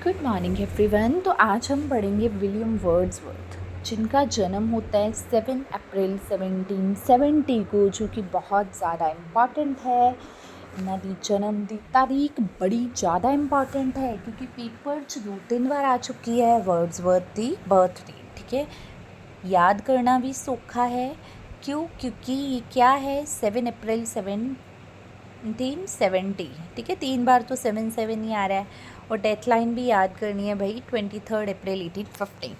Good morning everyone. तो आज हम पढ़ेंगे विलियम वर्ड्सवर्थ, जिनका जन्म होता है 7 अप्रैल 1770 को, जो कि बहुत ज़्यादा इम्पॉर्टेंट है। इन्हों की जन्म की तारीख बड़ी ज़्यादा इम्पॉर्टेंट है क्योंकि पेपर 2-3 बार आ चुकी है वर्ड्सवर्थ की बर्थ डेट। ठीक है, याद करना भी सौखा है। क्यों? क्योंकि ये क्या है, 7 अप्रैल 1770। ठीक है, 3 बार तो 7-7 ही आ रहा है। और डेथलाइन भी याद करनी है भाई, 23 अप्रैल 1850।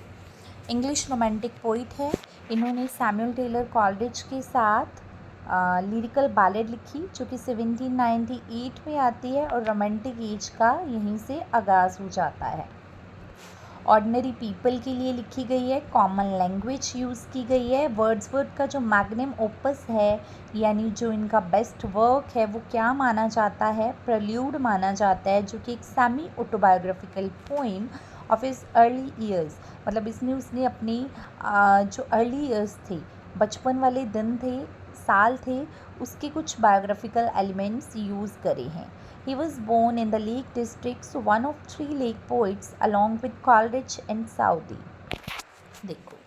इंग्लिश रोमांटिक पोइट है। इन्होंने सैमुअल टेलर कॉलरिज के साथ लिरिकल बैलेड लिखी, जो कि 1798 में आती है और रोमांटिक एज का यहीं से आगाज़ हो जाता है। ऑर्डिनरी पीपल के लिए लिखी गई है, कॉमन लैंग्वेज यूज़ की गई है। वर्ड्सवर्थ का जो मैग्नम ओपस है, यानी जो इनका बेस्ट वर्क है, वो क्या माना जाता है? प्रेल्यूड माना जाता है, जो कि एक semi autobiographical poem of his early years. मतलब इसमें उसने अपनी जो अर्ली ईयर्स थे, बचपन वाले दिन थे, साल थे, उसके कुछ बायोग्राफिकल एलिमेंट्स यूज़ करे हैं। He was born in the Lake District, so one of 3 lake poets along with Coleridge and Southey. देखो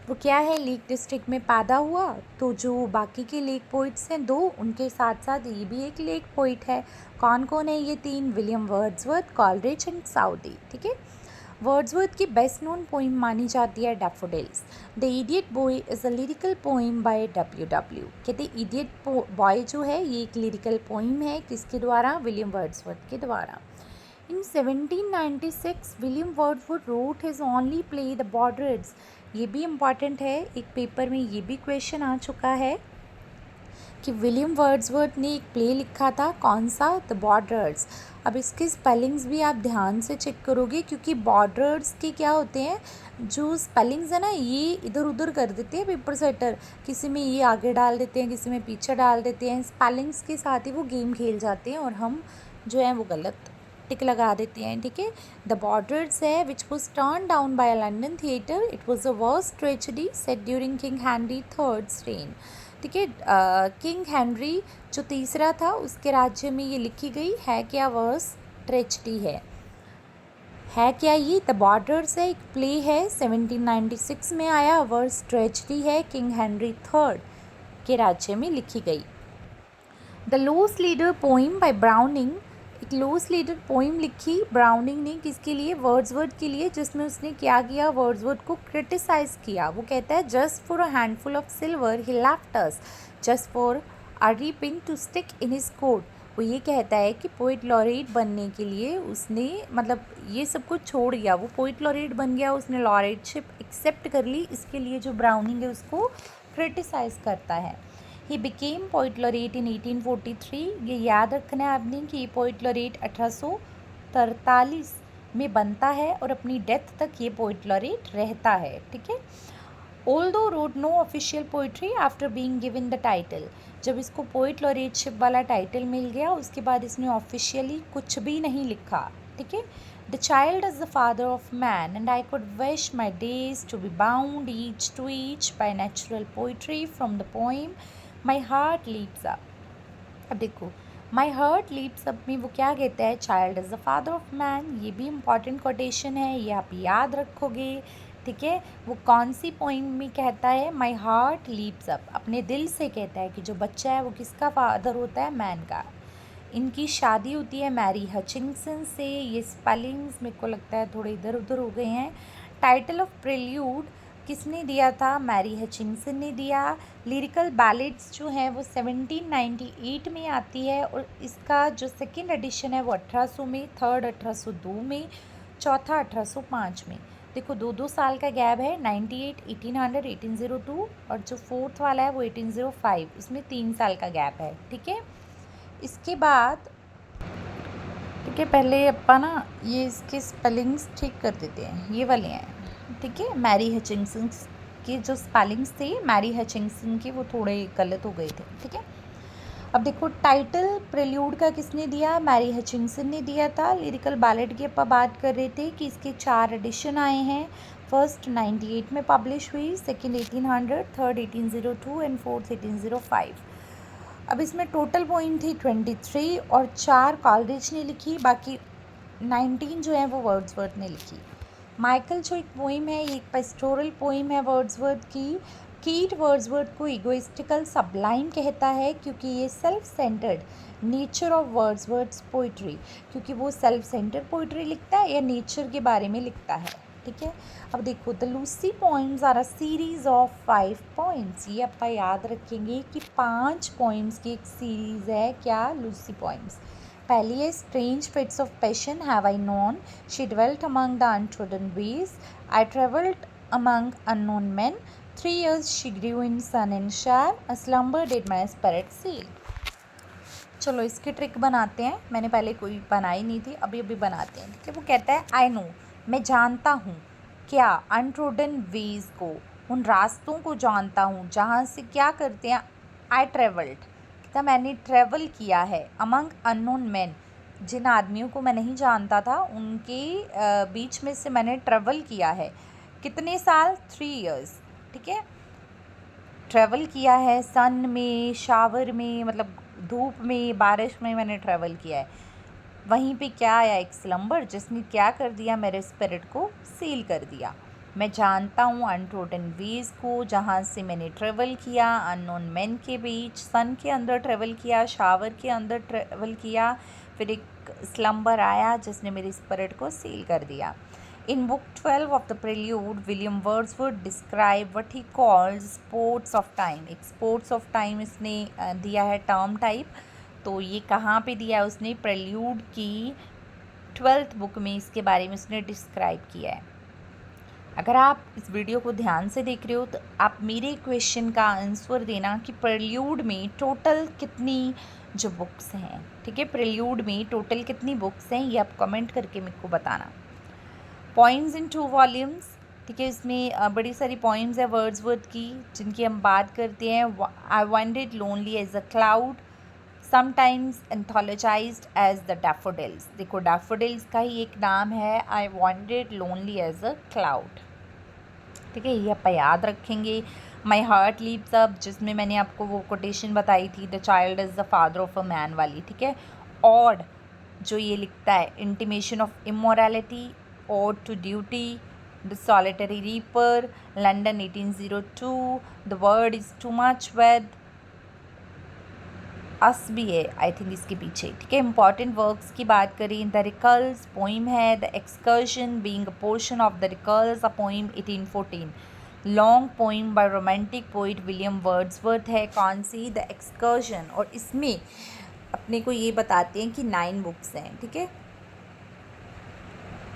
वो क्या है, लेक डिस्ट्रिक्ट में पैदा हुआ, तो जो बाकी के लेक पोइट्स हैं 2, उनके साथ साथ ये भी एक लेक पोइट है। कौन कौन है ये 3? William Wordsworth, Coleridge and Southey. ठीक है, वर्ड्सवर्थ की बेस्ट नोन पोइम मानी जाती है daffodils. The idiot boy is a lyrical poem by W. कहते इडियट बॉय जो है ये एक लिरिकल पोइम है, किसके द्वारा? विलियम वर्ड्सवर्थ के द्वारा। In 1796 William Wordsworth wrote his only play The Borders। ये भी इम्पॉर्टेंट है, एक पेपर में ये भी क्वेश्चन आ चुका है कि विलियम वर्ड्सवर्थ ने एक प्ले लिखा था, कौन सा? The borders. अब इसके स्पेलिंग्स भी आप ध्यान से चेक करोगे, क्योंकि बॉर्डर्स के क्या होते हैं, जो स्पेलिंग्स है ना, ये इधर उधर कर देते हैं पेपर सेटर। किसी में ये आगे डाल देते हैं, किसी में पीछे डाल देते हैं। स्पेलिंग्स के साथ ही वो गेम खेल जाते हैं और हम जो है वो गलत टिक लगा देते हैं। ठीक है, द बॉर्डर्स है which was turn down by a London theatre. It was a worst tragedy set during king Henry thirds rain. ठीक है, किंग हेनरी जो तीसरा था उसके राज्य में ये लिखी गई है। क्या वर्स ट्रेजेडी है क्या ये? द बॉर्डर्स है, एक प्ले है, 1796 में आया। वर्स ट्रेजेडी है, किंग हेनरी थर्ड के राज्य में लिखी गई। The lost leader poem by Browning. एक लॉस लीडर पोइम लिखी ब्राउनिंग ने, किसके लिए? वर्ड्सवर्थ के लिए, जिसमें उसने क्या किया? वर्ड्सवर्थ को क्रिटिसाइज़ किया। वो कहता है, just for a handful of silver he left us, just for a riband to stick in his coat. वो ये कहता है कि पोइट लॉरेट बनने के लिए उसने मतलब ये सब कुछ छोड़ दिया, वो पोइट लॉरेट बन गया, उसने लॉरेटशिप एक्सेप्ट कर ली। इसके लिए जो ब्राउनिंग है उसको क्रिटिसाइज़ करता है। ही बिकेम पोइट लॉरेट इन 1843। ये याद रखना है आपने कि ये पोइट लॉरेट 1843 में बनता है और अपनी डेथ तक ये पोइट लॉरेट रहता है। ठीक है, although wrote no official poetry after being given the title. जब इसको पोइट लॉरेटशिप वाला टाइटल मिल गया, उसके बाद इसने ऑफिशियली कुछ भी नहीं लिखा। ठीक है, the child is the father of man and I could wish my days to be bound each to each by natural poetry from the poem my heart leaps up. अब देखो, माई हार्ट लीप्स अप में वो क्या कहता है? Child is the father of man. ये भी important quotation है, ये आप याद रखोगे। ठीक है, वो कौन सी पोइम में कहता है? माई हार्ट लीप्स अप, अपने दिल से कहता है कि जो बच्चा है वो किसका फादर होता है? मैन का। इनकी शादी होती है मैरी हचिंसन से। ये स्पेलिंग्स मेरे को लगता है थोड़े इधर उधर हो गए हैं। टाइटल ऑफ प्रेल्यूड किसने दिया था? मैरी हचिंसन ने दिया। लिरिकल बैलेड्स जो हैं वो 1798 में आती है और इसका जो सेकंड एडिशन है वो 1800 में, थर्ड 1802 में, चौथा 1805 में। देखो 2-2 साल का गैप है, 98, 1800, 1802 और जो फोर्थ वाला है वो 1805, उसमें 3 साल का गैप है। ठीक है, इसके बाद ठीक है, पहले अपना ना ये इसके स्पेलिंग्स ठीक कर देते हैं, ये वाले हैं। ठीक है, मैरी हचिंसन के जो स्पेलिंग्स थे मैरी हचिंसन के, वो थोड़े गलत हो गए थे। ठीक है, अब देखो टाइटल प्रेल्यूड का किसने दिया? मैरी हचिंसन ने दिया था। लिरिकल बैलेड की अपन बात कर रहे थे कि इसके 4 एडिशन आए हैं। फर्स्ट 98 में पब्लिश हुई, सेकंड 1800, थर्ड 1802 एंड फोर्थ 1805। अब इसमें टोटल पोइम थी 23 और 4 कॉलरिज ने लिखी, बाकी 19 जो है वो वर्ड्सवर्थ ने लिखी। माइकल जो एक पोइम है, ये एक पेस्टोरल पोइम है वर्ड्सवर्थ की। कीट वर्ड्सवर्थ को इगोइस्टिकल सबलाइम कहता है क्योंकि ये self centered nature of Wordsworth's poetry, क्योंकि वो सेल्फ सेंटर्ड पोइट्री लिखता है या नेचर के बारे में लिखता है। ठीक है, अब देखो, the Lucy poems are a series of 5 poems. ये आप याद रखेंगे कि 5 पोइम्स की एक सीरीज है, क्या, लूसी पोइम्स। पहली है strange fits of passion have I known, she dwelt among the untrodden ways, I travelled among unknown men, 3 years she grew in sun and share, a slumber did my spirit seal। चलो इसकी trick बनाते हैं, मैंने पहले कोई बनाई नहीं थी, अभी अभी बनाते हैं। ठीक है, वो कहता है आई नो, मैं जानता हूँ, क्या, अनट्रोडन वेज को, उन रास्तों को जानता हूँ जहाँ से क्या करते हैं, आई ट्रेवल्ड, कहता मैंने ट्रेवल किया है, अमंग अननोन मैन, जिन आदमियों को मैं नहीं जानता था उनके बीच में से मैंने ट्रेवल किया है। कितने साल, 3 years। ठीक है, ट्रैवल किया है सन में, शावर में, मतलब धूप में, बारिश में मैंने ट्रैवल किया है। वहीं पे क्या आया, एक स्लम्बर, जिसने क्या कर दिया, मेरे स्पिरिट को सील कर दिया। मैं जानता हूँ अनट्रोडन वेज को, जहाँ से मैंने ट्रैवल किया, अननोन मैन के बीच, सन के अंदर ट्रैवल किया, शावर के अंदर ट्रैवल किया, फिर एक स्लम्बर आया जिसने मेरे स्पिरिट को सील कर दिया। In Book 12 of the Prelude, William Wordsworth describe what he calls sports of time। एक sports of time इसने दिया है टर्म टाइप, तो ये कहाँ पे दिया है उसने, प्रेल्यूड की 12th बुक में इसके बारे में उसने डिस्क्राइब किया है। अगर आप इस वीडियो को ध्यान से देख रहे हो तो आप मेरे क्वेश्चन का आंसर देना कि प्रेल्यूड में टोटल कितनी जो बुक्स हैं। ठीक है, प्रेल्यूड में टोटल कितनी बुक्स हैं ये आप कमेंट करके मेरे को बताना। पोइम्स इन 2 वॉल्यूम्स। ठीक है, इसमें बड़ी सारी पोइम्स है वर्ड्सवर्थ की जिनकी हम बात करते हैं। I wandered lonely as a cloud, sometimes anthologized as the daffodils. देखो, डैफोडिल्स का ही एक नाम है, I wandered lonely as a cloud. ठीक है, ये आप याद रखेंगे। माई हार्ट लीप्स अप, जिसमें मैंने आपको वो कोटेशन बताई थी, the child is the father of a man वाली। ठीक है, ऑड जो ये लिखता है, intimation of immorality, Ode to Duty, The Solitary Reaper, London 1802, The Word is Too Much with Us भी है आई थिंक इसके पीछे। ठीक है, इंपॉर्टेंट वर्क्स की बात करें, द रिकल्स पोइम है, the excursion being a portion of the recluse, a poem 1814, long poem by romantic poet William Wordsworth है। कौन सी, द एक्सकर्शन, और इसमें अपने को ये बताते हैं कि 9 बुक्स हैं। ठीक है,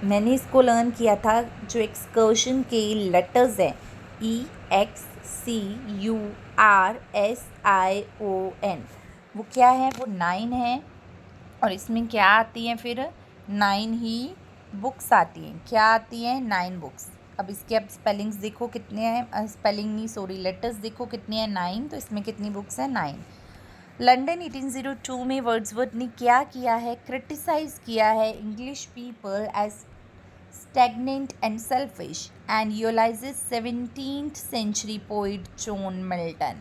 मैंने इसको लर्न किया था, जो एक्सकर्शन के लेटर्स हैं, EXCURSION, वो क्या है, वो 9 है। और इसमें क्या आती हैं, फिर 9 ही बुक्स आती हैं। क्या आती हैं, 9 बुक्स। अब इसके आप स्पेलिंग्स देखो कितने हैं, स्पेलिंग नहीं सॉरी, लेटर्स देखो कितने हैं, 9, तो इसमें कितनी बुक्स हैं, 9। लंदन 1802 में वर्ड्सवर्थ ने क्या किया है, क्रिटिसाइज़ किया है English people as stagnant and selfish, and Ulysses 17th century poet John Milton.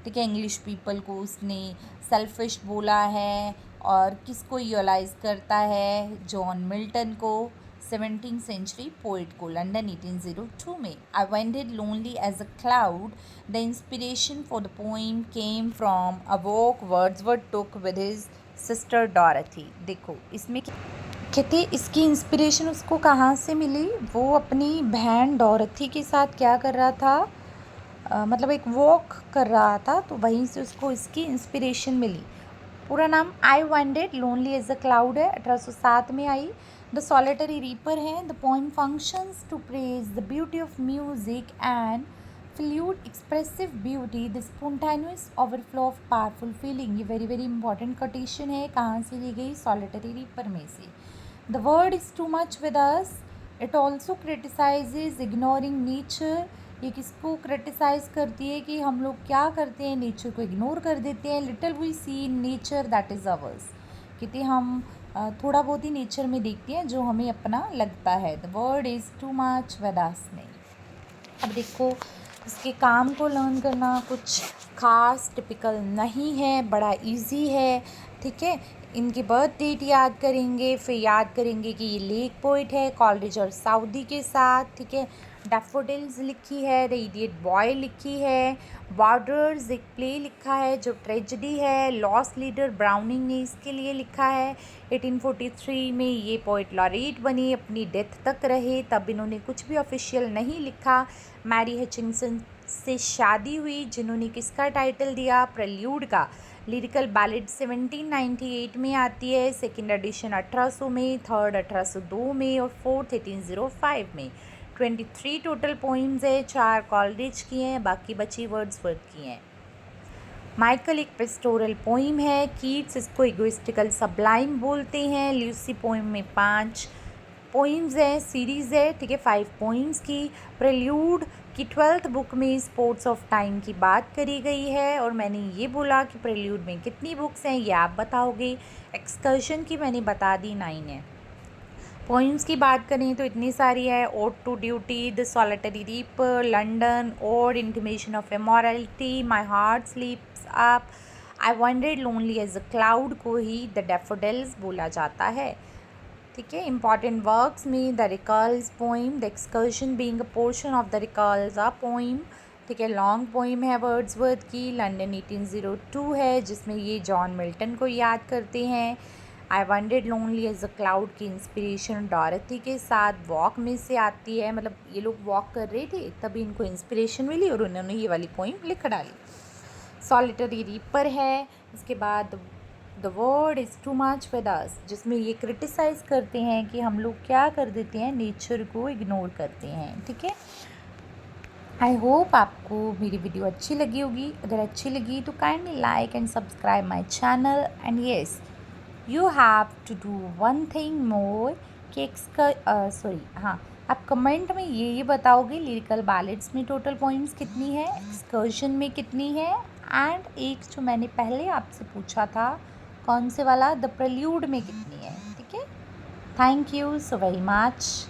ठीक है, इंग्लिश पीपल को उसने सेल्फिश बोला है, और किसको यूलाइज करता है, जॉन मिल्टन को, 17th सेंचुरी पोइट को, लंदन 1802 में। I wandered lonely as a cloud, the inspiration for the poem came from a walk Wordsworth took with his sister Dorothy. देखो, इसमें कहते इसकी इंस्पिरेशन उसको कहाँ से मिली, वो अपनी बहन डॉरथी के साथ क्या कर रहा था, मतलब एक वॉक कर रहा था, तो वहीं से उसको इसकी इंस्पिरेशन मिली। पूरा नाम I wandered lonely as a cloud है, 1807 में आई। द सॉलिटरी रीपर है। The poem functions to praise the beauty of music and fluid expressive beauty, the spontaneous overflow of powerful feeling. ये वेरी वेरी इंपॉर्टेंट कोटेशन है, कहाँ से ली गई, सॉलिटरी रीपर में से। The world is too much with us, it also criticizes ignoring nature. ये किसको क्रिटिसाइज़ करती है कि हम लोग क्या करते हैं, नेचर को इग्नोर कर देते हैं। Little we see in nature that is ours, कहते हम थोड़ा बहुत ही नेचर में देखते हैं जो हमें अपना लगता है। The world is too much with अस में। अब देखो, इसके काम को लर्न करना कुछ खास टिपिकल नहीं है, बड़ा इजी है। ठीक है, इनकी बर्थ डेट याद करेंगे, फिर याद करेंगे कि ये लेक पोइट है कॉलरिज और साउदी के साथ, ठीक है। डैफोडिल्स लिखी है, द इडियट बॉय लिखी है, बॉर्डर्स एक प्ले लिखा है जो ट्रेजेडी है, लॉस्ट लीडर ब्राउनिंग ने इसके लिए लिखा है। 1843 में ये पोइट लॉरेट बने, अपनी डेथ तक रहे, तब इन्होंने कुछ भी ऑफिशियल नहीं लिखा। मैरी हचिंसन से शादी हुई, जिन्होंने किसका टाइटल दिया, प्रेल्यूड का। लिरिकल बैलेड 1798 में आती है, सेकेंड एडिशन 1800 में, थर्ड 1802 में और फोर्थ 1805 में। 23 टोटल पोइम्स है, 4 कॉलरिज की हैं, बाकी बची वर्ड्सवर्थ की हैं। माइकल एक पेस्टोरल पोइम है, कीट्स इसको इगोइस्टिकल सबलाइम बोलते हैं। ल्यूसी पोइम में 5 पोइम्स हैं, सीरीज़ है, ठीक है, 5 पोइम्स की। प्रेल्यूड की 12th बुक में स्पोर्ट्स ऑफ टाइम की बात करी गई है, और मैंने ये बोला कि प्रेल्यूड में कितनी बुक्स हैं ये आप बताओगे। एक्सकर्शन की मैंने बता दी 9 है। पोइम्स की बात करें तो इतनी सारी है, ode to duty, the solitary reaper, London, ode, intimation of immortality, my heart sleeps up, I wandered lonely as a cloud को ही द डैफोडिल्स बोला जाता है, ठीक है। इंपॉर्टेंट वर्क्स में the recluse poem, the excursion being a portion of the recluse a poem, ठीक है। लॉन्ग पोइम है वर्ड्सवर्थ की, लंदन 1802 है, जिसमें ये जॉन मिल्टन को याद करते हैं। I wandered lonely as a cloud की इंस्पिरेशन डॉरथी के साथ वॉक में से आती है, मतलब ये लोग वॉक कर रहे थे तभी इनको इंस्पिरेशन मिली और उन्होंने ये वाली पोइम लिख डाली। सॉलिटरी रीपर है, उसके बाद the world is too much with अस, जिसमें ये क्रिटिसाइज़ करते हैं कि हम लोग क्या कर देते हैं, नेचर को इग्नोर करते हैं, ठीक है। आई होप आपको मेरी वीडियो अच्छी लगी होगी। अगर अच्छी लगी तो kindly like and subscribe my channel, and yes you have to do one thing more कि आप कमेंट में ये बताओगे लिरिकल बैलेड्स में टोटल पॉइंट्स कितनी है, एक्सकर्शन में कितनी है, एंड एक जो मैंने पहले आपसे पूछा था कौन से वाला, द प्रेल्यूड में कितनी है, ठीक है। Thank you so very much.